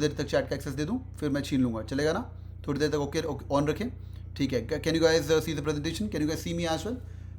देर तक चैट का एक्सेस दे दूं, फिर मैं छीन लूँगा, चलेगा ना? थोड़ी देर तक ओके ऑन रखें, ठीक है? Can you guys see the presentation? Can you guys see me as well?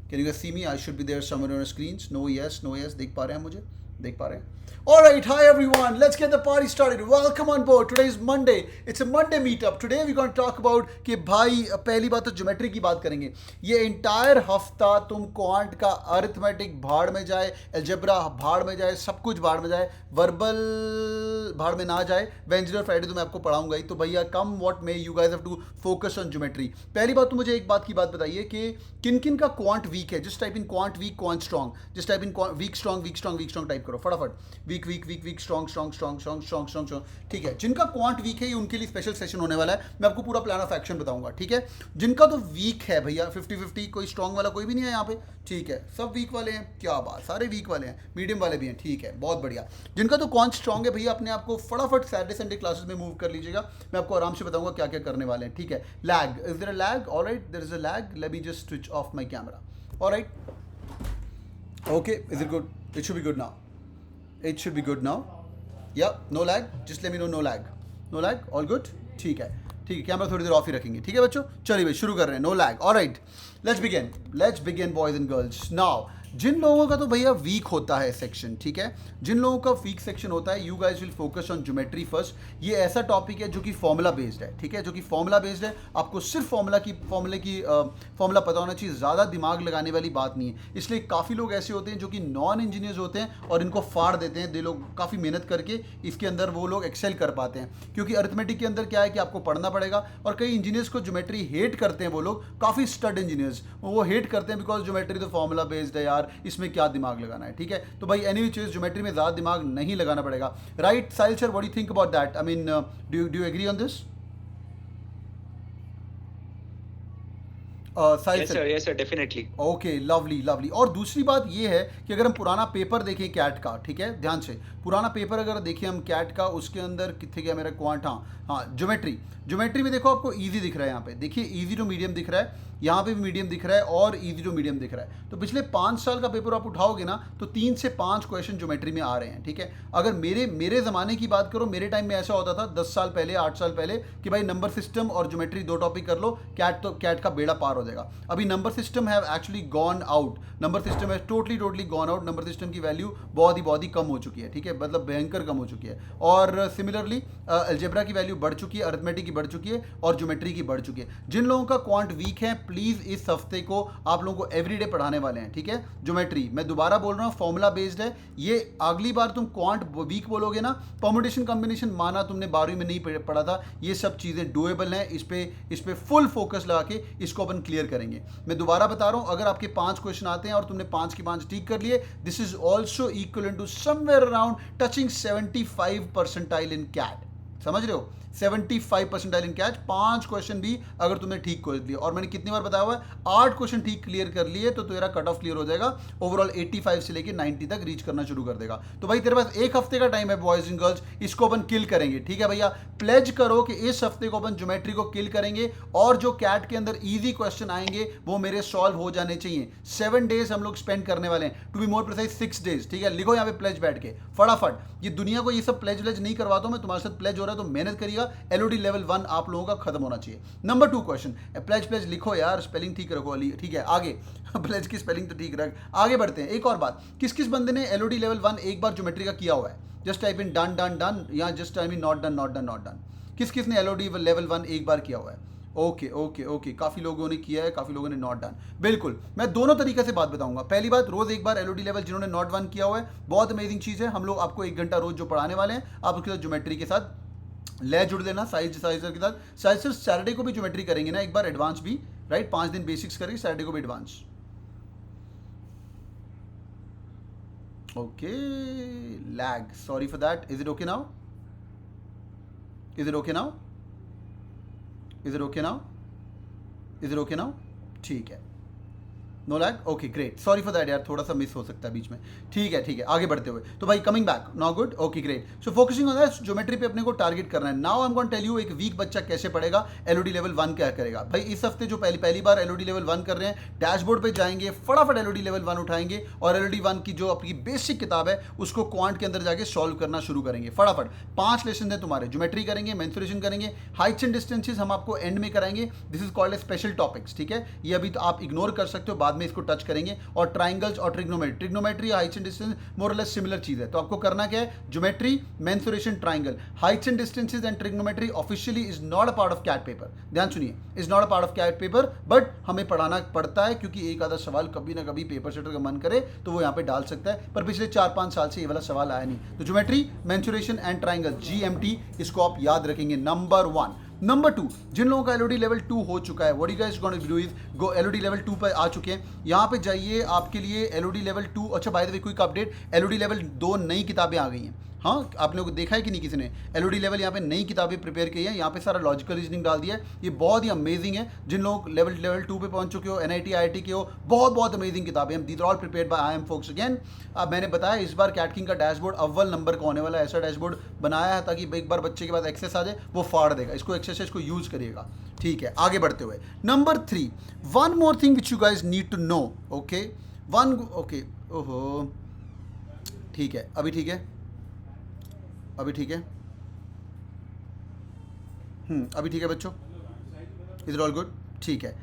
Can you guys see me? I should be there somewhere on screens. No yes, no yes. देख पा रहे हैं मुझे? देख पा रहे हैं? All right, hi everyone. Let's get the party started. Welcome on board. Today is Monday. It's a Monday meetup. Today we're going to talk about कि भाई पहली बात तो ज्योमेट्री की बात करेंगे. ये इंटायर हफ्ता तुम क्वांट का अरिथमेटिक भाड़ में जाए, अलजेब्रा भाड़ में जाए, सब कुछ भाड़ में जाए, वर्बल भाड़ में ना जाए. वेंसडे और फ्राइडे तो मैं आपको पढ़ाऊंगा ही. तो भैया come what may, you guys have to focus on geometry. पहली बात तो मुझे एक बात की बात बताइए कि किन किन का क्वांट वीक है. Just type in quant weak, quant strong. Just type in weak strong, weak strong, weak strong type करो फटाफट. Weak weak weak weak strong strong strong strong strong strong strong. ठीक है, जिनका क्वांट वीक है ये उनके लिए स्पेशल सेशन होने वाला है. मैं आपको पूरा प्लान ऑफ एक्शन बताऊंगा, ठीक है? जिनका तो वीक है भैया 50-50, कोई स्ट्रॉन्ग वाला कोई भी नहीं है यहाँ पे, ठीक है? सब वीक वाले हैं. क्या बात, सारे वीक वाले हैं, मीडियम वाले भी हैं, ठीक है? बहुत बढ़िया. जिनका तो क्वांट स्ट्रॉन्ग है भैया, अपने आप को फटाफट सैटरडे संडे क्लासेस में मूव कर लीजिएगा. मैं आपको आराम से बताऊंगा क्या क्या करने वाले हैं, ठीक है? Lag, is there a lag? Alright, there is a lag. Let me just switch off my camera. Alright, okay, is it good? It should be good now. It should be good now. Yeah, no lag. Just let me know no lag. No lag, all good? ठीक है, ठीक है. Camera थोड़ी देर of ही रखेंगे, ठीक है बच्चों? चलिए भाई शुरू कर रहे हैं. No lag. Alright, let's begin boys and girls. Now जिन लोगों का तो भैया वीक होता है सेक्शन, ठीक है? जिन लोगों का वीक सेक्शन होता है, you guys will focus on geometry first. ये ऐसा टॉपिक है जो कि फॉर्मूला बेस्ड है, ठीक है? जो कि फॉर्मूला बेस्ड है. आपको सिर्फ फॉर्मूला पता होना चाहिए. ज़्यादा दिमाग लगाने वाली बात नहीं है. इसलिए काफ़ी लोग ऐसे होते हैं जो कि नॉन इंजीनियर्स होते हैं और इनको फाड़ देते हैं. दे लोग काफ़ी मेहनत करके इसके अंदर वो लोग एक्सेल कर पाते हैं, क्योंकि अरिथमेटिक के अंदर क्या है कि आपको पढ़ना पड़ेगा. और कई इंजीनियर्स को ज्योमेट्री हेट करते हैं. वो लोग काफ़ी स्टड इंजीनियर्स वो हेट करते हैं बिकॉज ज्योमेट्री तो फॉर्मूला बेस्ड है यार, इसमें क्या दिमाग लगाना है, ठीक है? तो भाई एनी चीज ज्योमेट्री में ज़्यादा दिमाग नहीं लगाना पड़ेगा. Right Sahil sir, what do you think about that? I mean, do you agree on this? Sahil sir, yes sir, definitely. Okay, lovely lovely. और दूसरी बात ये है कि अगर हम पुराना पेपर देखें कैट का, ठीक है? ध्यान से पुराना पेपर अगर देखें हम कैट का, उसके अंदर कितने गया मेरा क्वांट? हाँ, ज्योमेट्री में देखो आपको इजी दिख रहा है. यहाँ पे देखिए इजी टू मीडियम दिख रहा है, यहाँ पे भी मीडियम दिख रहा है और इजी टू मीडियम दिख रहा है. तो पिछले 5 साल का पेपर आप उठाओगे ना तो 3 से 5 क्वेश्चन ज्योमेट्री में आ रहे हैं, ठीक है? अगर मेरे ज़माने की बात करो, मेरे टाइम में ऐसा होता था 10 साल पहले, 8 साल पहले, कि भाई नंबर सिस्टम और ज्योमेट्री 2 टॉपिक कर लो, कैट का बेड़ा पार हो जाएगा. अभी number system have actually gone out. Number system है totally gone out. Number system की वैल्यू बहुत ही कम हो चुकी है, ठीक है? मतलब भयंकर कम हो चुकी है. और सिमिलरली अलजेब्रा की वैल्यू बढ़ चुकी है, अरिथमेटिक की बढ़ चुकी है और ज्योमेट्री की बढ़ चुकी है. जिन लोगों का क्वांट वीक है, प्लीज़ इस हफ्ते को आप लोगों को एवरीडे पढ़ाने वाले हैं, ठीक है? ज्योमेट्री मैं दोबारा बोल रहा हूँ, फॉर्मूला बेस्ड है ये. अगली बार तुम क्वांट वीक बोलोगे ना, परमुटेशन कॉम्बिनेशन माना तुमने 12वीं में नहीं पढ़ा था, ये सब चीज़ें डुएबल हैं. इस पे फुल फोकस लगा के इसको अपन क्लियर करेंगे. मैं दोबारा बता रहा हूँ, अगर आपके 5 क्वेश्चन आते हैं और तुमने 5 के 5 ठीक कर लिए, this is also equal to somewhere around touching 75 percentile in CAT. समझ रहे हो? 75 परसेंटाइल इन कैच. 5 क्वेश्चन भी अगर तुमने ठीक कर लिए, और मैंने कितनी बार बताया हुआ है, 8 क्वेश्चन ठीक क्लियर कर लिए तो तेरा कट ऑफ क्लियर हो जाएगा. ओवरऑल 85 से लेके 90 तक रीच करना शुरू कर देगा. तो भाई तेरे पास एक हफ्ते का टाइम है बॉयज एंड गर्ल्स, इसको अपन किल करेंगे, ठीक है भैया? प्लेज करो कि इस हफ्ते को अपन ज्योमेट्री को किल करेंगे और जो कैट के अंदर ईजी क्वेश्चन आएंगे वो मेरे सॉल्व हो जाने चाहिए. 7 डेज हम लोग स्पेंड करने वाले हैं, to be more precise 6 days, ठीक है? लिखो यहाँ पे प्लेज बैठ के फटाफट. ये दुनिया को ये सब प्लेज नहीं करवाता हूं मैं, तुम्हारे साथ प्लेज हो रहा है तो मेहनत करिएगा. एलओडी लेवल 1 आप लोगों का खत्म होना चाहिए. नंबर 2 क्वेश्चन, प्लेज लिखो यार, स्पेलिंग ठीक रखो अली, ठीक है? आगे प्लेज की स्पेलिंग तो ठीक रख. आगे बढ़ते हैं. एक और बात, किस किस बंदे ने एलओडी लेवल 1 एक बार ज्योमेट्री का किया हुआ है? Just type in done done done, या just type in not done not done not done. किस किस ने एलओडी लेवल 1 एक बार किया हुआ है? ओके, काफ़ी लोगों ने किया है, काफ़ी लोगों ने नॉट डन. बिल्कुल, मैं दोनों तरीके से बात बताऊंगा. पहली बात, रोज़ एक बार एलओडी लेवल जिन्होंने नॉट 1 किया हुआ है, बहुत अमेजिंग चीज़ है. हम लोग आपको 1 घंटा रोज जो पढ़ाने वाले हैं, आप उसके साथ ज्योमेट्री के साथ ले जुड़ देना. साइज सर के साथ. साइज सर सैटरडे को भी ज्योमेट्री करेंगे ना एक बार, एडवांस भी, राइट? 5 दिन बेसिक्स करेंगे, सैटरडे को भी advance. Okay, lag, sorry for that. Is it okay now? Is it okay now? Is it okay now? Is it okay now? ठीक है. No lag, okay great, sorry for that यार, थोड़ा सा miss हो सकता है बीच में। ठीक है, आगे बढ़ते हुए तो भाई coming back, now good, okay great. So focusing on that geometry पे अपने को टारगेट करना है। Now I am going to tell you एक वीक बच्चा कैसे पढ़ेगा, एलओडी लेवल 1 क्या करेगा। भाई इस हफ्ते जो पहली बार एलओडी लेवल 1 कर रहे हैं, डैशबोर्ड पे जाएंगे, फटाफट एलओडी लेवल 1 उठाएंगे और एलओडी 1 की जो अपनी बेसिक किताब है उसको क्वांट के अंदर जाके सॉल्व करना शुरू करेंगे फटाफट। 5 लेसन है तुम्हारे, ज्योमेट्री करेंगे, मेंसुरेशन करेंगे, हाइट्स एंड डिस्टेंसेस हम आपको एंड में कराएंगे। This is called a special topics, ठीक है, ये अभी तो आप इग्नोर कर सकते हो, बाद में इसको टच करेंगे। और ट्राइंगल्स और ट्रिग्नोमेट्री हाइट्स एंड डिस्टेंस मोर और लेस सिमिलर चीज है। तो आपको करना क्या है, geometry, mensuration, triangle, heights and distances and trigonometry officially is not a part of CAT paper. ध्यान सुनिए, is not a part of CAT paper, but हमें पढ़ाना पड़ता है क्योंकि एक आधा सवाल कभी ना कभी पेपर सेटर का मन करे तो वो यहाँ पे डाल सकता है, पर पिछले 4-5 साल से ये वाला सवाल आया नहीं। तो geometry, mensuration and triangle, GMT, इसको आप याद रखेंगे, नंबर 1। नंबर 2, जिन लोगों का एलओडी लेवल 2 हो चुका है, what you guys gonna do is go, Elodie level 2 पर आ चुके हैं, यहाँ पे जाइए, आपके लिए एलओडी लेवल 2, अच्छा by the way quick update, Elodie level 2 नई किताबें आ गई हैं। हाँ, आप लोगों को देखा है कि नहीं किसी ने, एलओडी लेवल यहाँ पे नई किताबें प्रिपेयर की है, यहाँ पे सारा लॉजिकल रीजनिंग डाल दिया है, ये बहुत ही अमेजिंग है। जिन लोग लेवल 2 पे पहुंच चुके हो, एनआईटी आईआईटी के हो, बहुत अमेजिंग किताबें हैं, these are all prepared by I am folks again. अब मैंने बताया इस बार कैट किंग का डैशबोर्ड अव्वल नंबर का होने वाला है, ऐसा डैशबोर्ड बनाया है ताकि एक बार बच्चे के पास एक्सेस आ जाए वो फाड़ देगा, इसको एक्सेस को यूज करिएगा, ठीक है। आगे बढ़ते हुए number 3, one more thing which you guys need to know, okay, okay, ओहो, ठीक है, अभी ठीक है, अभी ठीक है, अभी ठीक है बच्चों, इज ऑल गुड, ठीक है,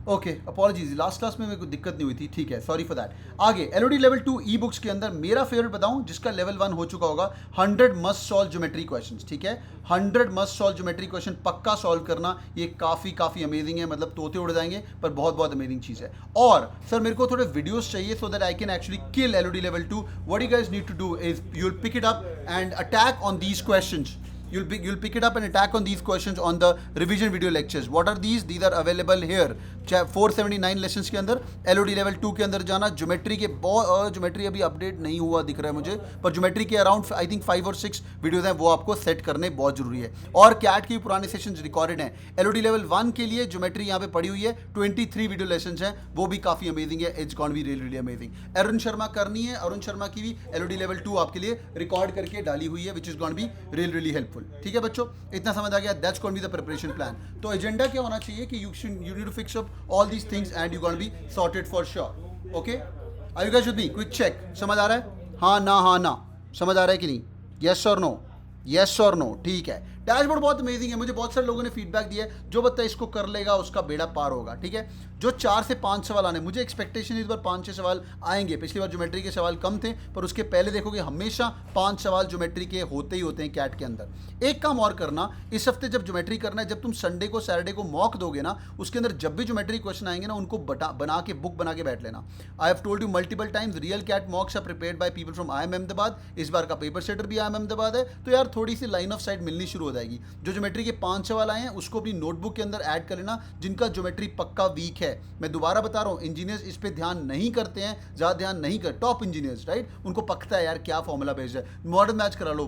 ओके, अपॉलॉजीज, लास्ट क्लास में मेरे को दिक्कत नहीं हुई थी, ठीक है, सॉरी फॉर दैट। आगे एलओडी लेवल 2 ई बुक्स के अंदर मेरा फेवरेट बताऊं, जिसका लेवल 1 हो चुका होगा, 100 मस्ट सॉल्व ज्योमेट्री क्वेश्चंस, ठीक है, 100 मस्ट सॉल्व ज्योमेट्री क्वेश्चन पक्का सॉल्व करना, ये काफ़ी अमेजिंग है, मतलब तोते उड़ जाएंगे, पर बहुत अमेजिंग चीज़ है। और सर मेरे को थोड़े वीडियोस चाहिए so that I can actually kill LOD level 2, what you guys need to do is you will pick it up and attack on these questions. You'll pick it up and attack on these questions on the revision video lectures. What are these? These are available here. 479 lessons के अंदर Elodie level 2 के अंदर जाना, geometry के बहुत, geometry अभी update नहीं हुआ दिख रहा है मुझे, पर ज्योमेट्री के अराउंड आई थिंक 5 और 6 वीडियोज हैं, वो आपको सेट करने बहुत जरूरी है। और कैट के पुराने सेशन रिकॉर्डेड हैं। एलओडी लेवल 1 के लिए ज्योमेट्री यहाँ पे पड़ी हुई है, 23 वीडियो लेसन्स हैं, वो भी काफ़ी अमेजिंग है, it's gone be really amazing. Arun Sharma करनी है, अरुण शर्मा की भी एलओडी लेवल 2 आपके लिए रिकॉर्ड करके डाली हुई है, which is gonna be really helpful. ठीक है बच्चों, इतना समझ आ गया, that's going be the preparation plan. तो एजेंडा क्या होना चाहिए कि you need to fix up all these things and you going be sorted for sure. Okay, are you guys with me? Quick check, समझ आ रहा है? हाँ ना, समझ आ रहा है कि नहीं? यस और नो, यस और नो, ठीक है। डैशबोर्ड बहुत अमेजिंग है, मुझे बहुत सारे लोगों ने फीडबैक दिया है, जो बच्चा इसको कर लेगा उसका बेड़ा पार होगा। ठीक है, जो 4 से 5 सवाल आने, मुझे एक्सपेक्टेशन इस बार 5-6 सवाल आएंगे। पिछली बार ज्योमेट्री के सवाल कम थे, पर उसके पहले देखोगे हमेशा 5 सवाल ज्योमेट्री के होते ही होते हैं कैट के अंदर। एक काम और करना, इस हफ्ते जब ज्योमेट्री करना है, जब तुम संडे को सैटरडे को मॉक दोगे ना, उसके अंदर जब भी ज्योमेट्री क्वेश्चन आएंगे ना, उनको बना के बुक बना के बैठ लेना। I have told you multiple times, real CAT mocks are prepared by people from IIM Ahmedabad. इस बार का पेपर सेटर भी IIM अहमदाबाद है, तो यार थोड़ी सी लाइन ऑफ साइट मिलनी शुरू हो जाएगी। जो ज्योमेट्री के 5 सवाल आए हैं उसको अपनी नोटबुक के अंदर ऐड कर लेना, जिनका ज्योमेट्री पक्का वीक है। मैं दोबारा बता रहा हूँ, इंजीनियर्स इस पे ध्यान नहीं करते हैं, ज़्यादा ध्यान नहीं कर, टॉप इंजीनियर्स राइट, उनको पकता है यार क्या फॉर्मूला बेस्ड है, मॉडर्न मैच करा लो,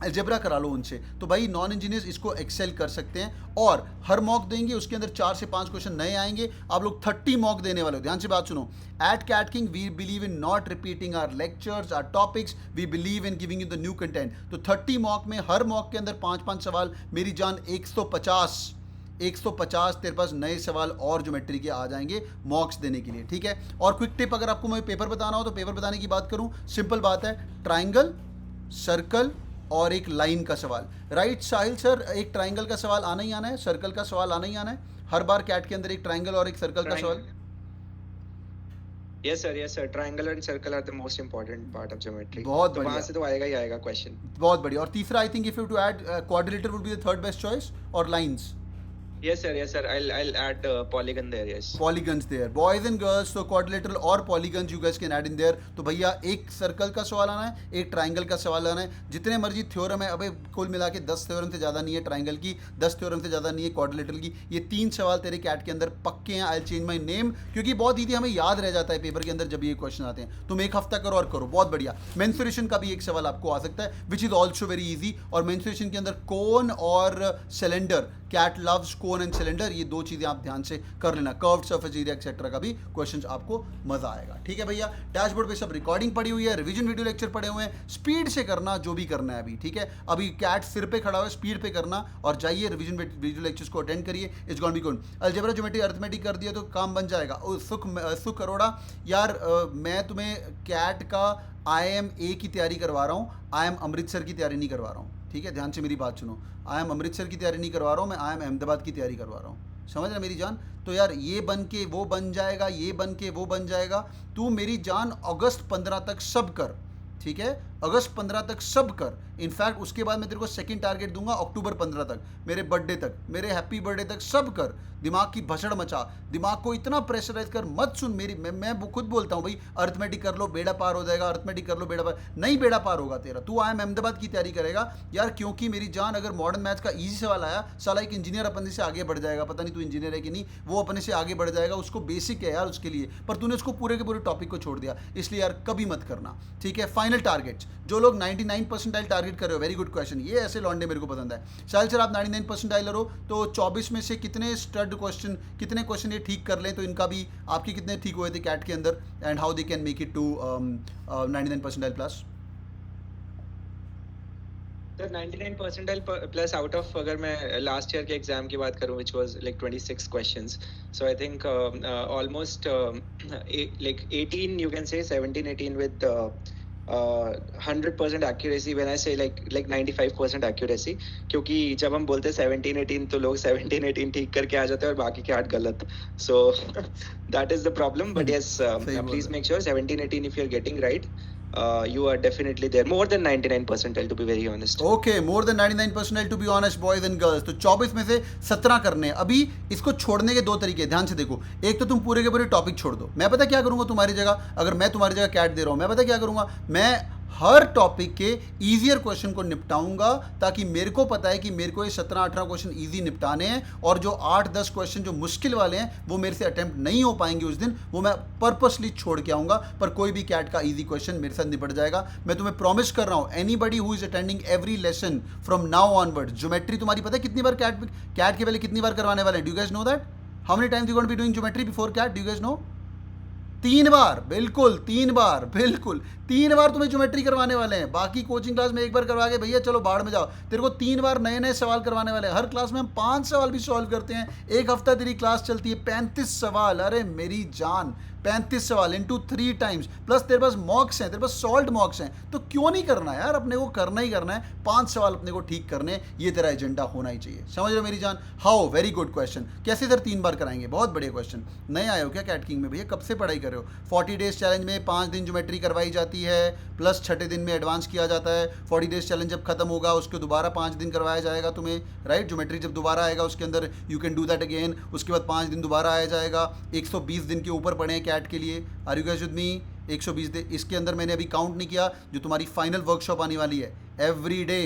अलजेब्रा करा लो उनसे। तो भाई नॉन इंजीनियर्स इसको एक्सेल कर सकते हैं, और हर मॉक देंगे उसके अंदर 4 से 5 क्वेश्चन नए आएंगे। आप लोग 30 मॉक देने वाले हो, ध्यान से बात सुनो। At CAT King we believe in not repeating our lectures, our topics, we believe in giving you the new content. तो 30 मॉक में हर मॉक के अंदर 5-5 सवाल, मेरी जान 150 तेरे पास नए सवाल और ज्योमेट्री के आ जाएंगे मॉक्स देने के लिए। ठीक है, और क्विक टिप, अगर आपको मैं पेपर बताना हो तो पेपर बताने की बात करूं, सिंपल बात है, ट्राइंगल, सर्कल और एक लाइन का सवाल। राइट साहिल सर, एक ट्राइंगल का सवाल आना ही आना है, सर्कल का सवाल आना ही आना है, हर बार कैट के अंदर एक ट्राइंगल और एक सर्कल का सवाल। Yes sir, triangle and circle are the most important part of geometry. बहुत तो बढ़िया, वहाँ से तो आएगा ही आएगा क्वेश्चन। बहुत बढ़िया। और तीसरा, I think if you to add quadrilateral would be the third best choice, और lines. Yes sir, I'll add polygon there. Yes, polygons there, boys and girls, so quadrilateral और polygons you guys can add in there। तो भैया एक circle का सवाल आना है, एक ट्राइंगल का सवाल आना है, जितने मर्जी थ्योरम है, अबे कुल मिला के 10 थ्योरम से ज़्यादा नहीं है ट्राइंगल की, 10 थ्योरम से ज़्यादा नहीं है क्वाड्रिलेटरल की। ये 3 सवाल तेरे कैट के अंदर पक्के हैं। आई चेंज माई नेम, क्योंकि बहुत ईजी हमें याद रह जाता है पेपर के अंदर जब ये क्वेश्चन आते हैं। तुम एक हफ्ता करो और करो, बहुत बढ़िया। मेंसुरेशन का भी एक सवाल आपको आ सकता है, which is also very easy. और मेंसुरेशन के अंदर कोन और cylinder, CAT loves cone and cylinder, ये दो चीज़ें आप ध्यान से कर लेना। कर्व्ड सरफेस एरिया एक्सेट्रा का भी क्वेश्चन आपको मजा आएगा, ठीक है भैया। डैशबोर्ड पे सब रिकॉर्डिंग पड़ी हुई है, रिवीजन वीडियो लेक्चर पड़े हुए हैं, स्पीड से करना जो भी करना है अभी, ठीक है। अभी कैट सिर पे खड़ा हुआ है, स्पीड पे करना और जाइए रिवीजन वीडियो लेक्चर्स को अटेंड करिए। It's gonna be good. Algebra geometry arithmetic कर दिया तो काम बन जाएगा। सुख अरोड़ा यार, मैं तुम्हें कैट का IIM की तैयारी करवा रहा हूँ, IIM अमृतसर की तैयारी नहीं करवा रहा हूँ, ठीक है। ध्यान से मेरी बात सुनो, IIM अमृतसर की तैयारी नहीं करवा रहा हूँ मैं, IIM अहमदाबाद की तैयारी करवा रहा हूँ, समझ रहे मेरी जान। तो यार ये बन के वो बन जाएगा, ये बन के वो बन जाएगा। तू मेरी जान अगस्त 15 तक सब कर, ठीक है। अगस्त 15 तक सब कर। इनफैक्ट उसके बाद मैं तेरे को सेकंड टारगेट दूंगा अक्टूबर 15 तक, मेरे बर्थडे तक, मेरे हैप्पी बर्थडे तक सब कर। दिमाग की भसड़ मचा, दिमाग को इतना प्रेशराइज कर मत। सुन मेरी, मैं खुद बोलता हूँ भाई, अर्थमेटिक कर लो बेड़ा पार हो जाएगा, अर्थमेटिक कर लो बेड़ा पार, नहीं बेड़ा पार होगा तेरा। तू IIM अहमदाबाद की तैयारी करेगा यार, क्योंकि मेरी जान अगर मॉडर्न मैथ्स का ईजी सवाल आया, साला एक इंजीनियर अपने से आगे बढ़ जाएगा। पता नहीं तू इंजीनियर है कि नहीं, वो अपने से आगे बढ़ जाएगा, उसको बेसिक है यार उसके लिए, पर तूने उसको पूरे के पूरे टॉपिक को छोड़ दिया, इसलिए यार कभी मत करना, ठीक है। फाइनल टारगेट्स जो लोग 99 परसेंटाइल टारगेट कर रहे हो, वेरी गुड क्वेश्चन, ये ऐसे लॉन्डे मेरे को पसंद है। साहिल सर आप 99 परसेंटाइलर हो, तो 24 में से कितने स्टड क्वेश्चन, कितने क्वेश्चन ये ठीक कर लें, तो इनका भी आपके कितने ठीक हुए थे कैट के अंदर, and how they can make it to 99 percentile plus. Sir 99 percentile plus out of, अगर मैं लास्ट ईयर के एग्जाम की बात करूं, which was like 26 questions, so I think almost like 18, you can say 17 18 with 100% accuracy, when I say like 95% accuracy, क्योंकि जब हम बोलते हैं 17 18 तो लोग 17 18 ठीक करके आ जाते हैं और बाकी के 8 गलत, so that is the problem, but yes, please make sure 17 18 if you're getting right, you are definitely there, more than 99 percentile to be very honest. Okay, more than 99 percentile to be honest boys and girls। तो 24 में से 17 करने हैं। अभी इसको छोड़ने के दो तरीके, ध्यान से देखो। एक तो तुम पूरे के पूरे टॉपिक छोड़ दो। मैं पता क्या करूंगा तुम्हारी जगह, अगर मैं तुम्हारी जगह कैट दे रहा हूं, मैं पता क्या करूंगा, मैं हर टॉपिक के ईजियर क्वेश्चन को निपटाऊंगा, ताकि मेरे को पता है कि मेरे को ये 17-18 क्वेश्चन ईजी निपटाने हैं, और जो 8-10 क्वेश्चन जो मुश्किल वाले हैं वो मेरे से अटेम्प्ट नहीं हो पाएंगे उस दिन, वो मैं पर्पसली छोड़ के आऊंगा। पर कोई भी कैट का ईजी क्वेश्चन मेरे साथ निपट जाएगा, मैं तुम्हें प्रॉमिस कर रहा हूं। Anybody who is attending every lesson from now onward, geometry तुम्हारी पता है कितनी बार कैट के पहले कितनी बार करवाने वाले हैं? Do you guys know that? How many times you going to be doing geometry before CAT? Do you guys know? 3 बार, बिल्कुल 3 बार, बिल्कुल 3 बार तुम्हें ज्योमेट्री करवाने वाले हैं। बाकी कोचिंग क्लास में एक बार करवा के भैया चलो बाढ़ में जाओ, तेरे को 3 बार नए नए सवाल करवाने वाले हैं। हर क्लास में हम 5 सवाल भी सॉल्व करते हैं। एक हफ्ता तेरी क्लास चलती है, 35 सवाल, अरे मेरी जान 35 सवाल इंटू 3 टाइम्स, प्लस तेरे पास मॉक्स हैं, तेरे पास सॉल्व मॉक्स हैं, तो क्यों नहीं करना यार, अपने को करना ही करना है। 5 सवाल अपने को ठीक करने, ये तेरा एजेंडा होना ही चाहिए, समझ रहे हो मेरी जान। How, very good question. कैसे सर 3 बार कराएंगे? बहुत बढ़िया क्वेश्चन। नए आए हो क्या कैट किंग में? भैया कब से पढ़ाई कर रहे हो? 40 डेज चैलेंज में 5 दिन ज्योमेट्री करवाई जाती है, प्लस 6ठे दिन में एडवांस किया जाता है। 40 डेज चैलेंज जब खत्म होगा उसके दोबारा 5 दिन करवाया जाएगा तुम्हें, राइट। ज्योमेट्री जब दोबारा आएगा उसके अंदर you can do that again, उसके बाद 5 दिन दोबारा आया जाएगा। 120 दिन के ऊपर पड़े हैं कैट के लिए, are you guys with me? 120 दिन। इसके अंदर मैंने अभी काउंट नहीं किया जो तुम्हारी फाइनल वर्कशॉप आने वाली है, every day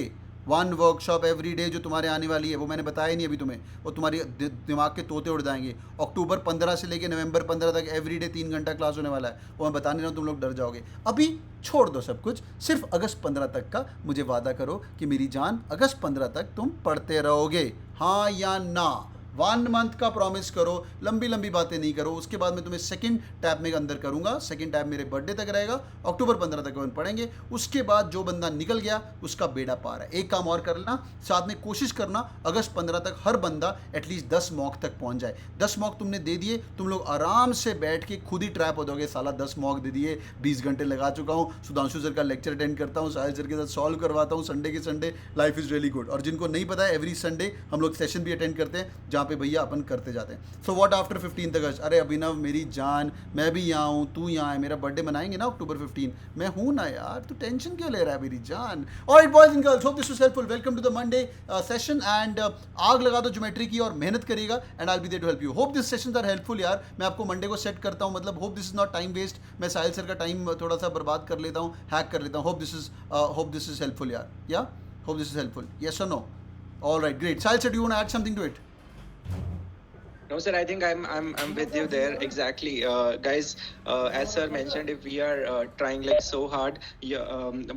1 workshop every day जो तुम्हारे आने वाली है, वो मैंने बताया नहीं अभी तुम्हें, वो तुम्हारी दिमाग के तोते उड़ जाएंगे। अक्टूबर 15 से लेकर नवंबर 15 तक एवरी डे 3 घंटा क्लास होने वाला है, वो मैं बता नहीं रहा हूँ, तुम लोग डर जाओगे। अभी छोड़ दो सब कुछ, सिर्फ अगस्त 15 तक का मुझे वादा करो कि मेरी जान अगस्त 15 तक तुम पढ़ते रहोगे, हाँ या ना? 1 मंथ का प्रॉमिस करो, लंबी लंबी बातें नहीं करो। उसके बाद मैं तुम्हें सेकंड टैब में अंदर करूंगा, सेकंड टैब मेरे बर्थडे तक रहेगा, अक्टूबर 15 तक अपन पढ़ेंगे। उसके बाद जो बंदा निकल गया उसका बेड़ा पार है। एक काम और कर लेना, साथ में कोशिश करना अगस्त 15 तक हर बंदा एटलीस्ट 10 मॉक तक पहुंच जाए। 10 मॉक तुमने दे दिए, तुम लोग आराम से बैठ के खुद ही ट्रैप हो जाओगे, साला 10 मॉक दे दिए, 20 घंटे लगा चुका हूँ, सुधांशु सर का लेक्चर अटेंड करता हूँ, साहिल सर के साथ सॉल्व करवाता हूँ संडे के Sunday, life is really good. और जिनको नहीं पता है, एवरी संडे हम लोग सेशन भी अटेंड करते हैं जहाँ पे भैया अपन करते जाते हैं। सो व्हाट आफ्टर 15 अगस्त? अरे अभिनव मेरी जान, मैं भी यहाँ हूँ, तू यहाँ है, मेरा बर्थडे मनाएंगे ना अक्टूबर 15, मैं हूँ ना यार, तू टेंशन क्यों ले रहा है मेरी जान। Alright boys and girls, hope this was helpful. Welcome to the Monday session and आग लगा दो ज्योमेट्री की और मेहनत करिएगा and I will be there to help you. Hope this sessions are helpful यार। मैं आपको मंडे को सेट करता हूँ, मतलब hope this is not time waste, मैं साहिल सर का टाइम थोड़ा सा बर्बाद कर लेता हूँ, हैक कर लेता हूँ। होप दिस इज हेल्पफुल यार, या hope this is helpful, yes और no? Alright great. Sahil sir, do you want to add something to it? No, sir. I think I'm with you there exactly, guys. As sir mentioned, if we are trying like so hard,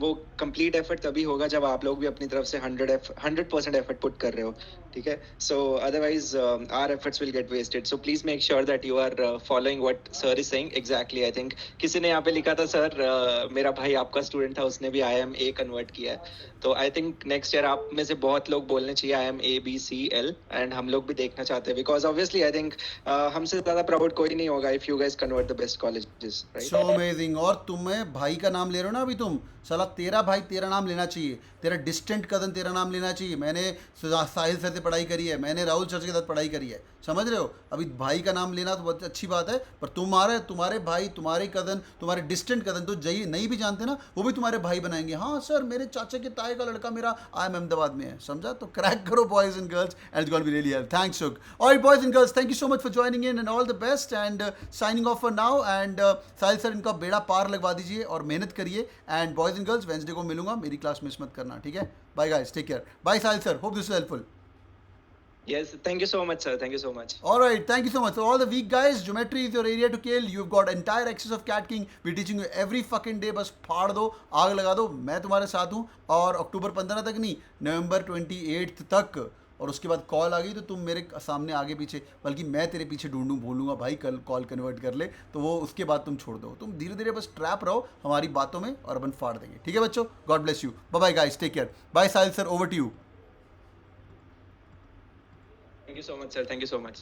वो complete effort तभी होगा जब आप लोग भी अपनी तरफ से 100% effort put कर रहे हो, ठीक है? So otherwise, our efforts will get wasted. So please make sure that you are following what sir is saying exactly. I think किसी ने यहाँ पे लिखा था सर, मेरा भाई आपका स्टूडेंट था, उसने भी IIM-A कन्वर्ट किया है. तो आई थिंक नेक्स्ट ईयर आप में से बहुत लोग बोलने चाहिए IIM-A-B-C-L, एंड हम लोग भी देखना चाहते हैं बिकॉज ऑब्वियसली आई थिंक हमसे ज्यादा प्राउड कोई नहीं होगा if you guys convert the best colleges, so right? Amazing. और तुम्हें भाई का नाम ले रहे हो ना अभी तुम, साला तेरा भाई तेरा नाम लेना चाहिए, तेरा डिस्टेंट कज़न तेरा नाम लेना चाहिए। मैंने साहिल सर से पढ़ाई करी है, मैंने राहुल सर के साथ पढ़ाई करी है, समझ रहे हो? अभी भाई का नाम लेना तो बहुत अच्छी बात है, पर तुम्हारे भाई, तुम्हारे कज़न, तुम्हारे डिस्टेंट कज़न तो जई नहीं भी जानते ना, वो भी तुम्हारे भाई बनाएंगे। हाँ सर, मेरे चाचा के ताए का लड़का मेरा IIM अहमदाबाद में है, समझा? तो क्रैक करो boys and girls, and it's gonna be really help. Thanks शुक। Alright boys and girls, thank you so much for joining in and all the best and signing off for now. And Sahil sir, इनका बेड़ा पार लगवा दीजिए और मेहनत करिए। And boys and girls, Wednesday को मिलूंगा, मेरी क्लास मिस मत करना, ठीक है? Bye guys, take care. Bye Sahil sir, hope this is helpful. Yes, thank you so much, sir. Thank you so much. All right, thank you so much. So all the weak guys, geometry is your area to kill. You've got entire access of Cat King. We're teaching you every fucking day. बस फाड़ दो, आग लगा दो, मैं तुम्हारे साथ हूँ। और अक्टूबर 15 तक नहीं, नवंबर 28 तक, और उसके बाद कॉल आ गई तो तुम मेरे सामने आगे पीछे, बल्कि मैं तेरे पीछे ढूंढूं, बोलूँगा भाई कल कॉल कन्वर्ट कर ले, तो वो उसके बाद तुम छोड़ दो। तुम धीरे धीरे बस ट्रैप रहो हमारी बातों में और अपन फाड़ देंगे, ठीक है बच्चों? God bless you, bye bye guys, take care. Bye Sahil sir, over to you. Thank you so much, sir. Thank you so much.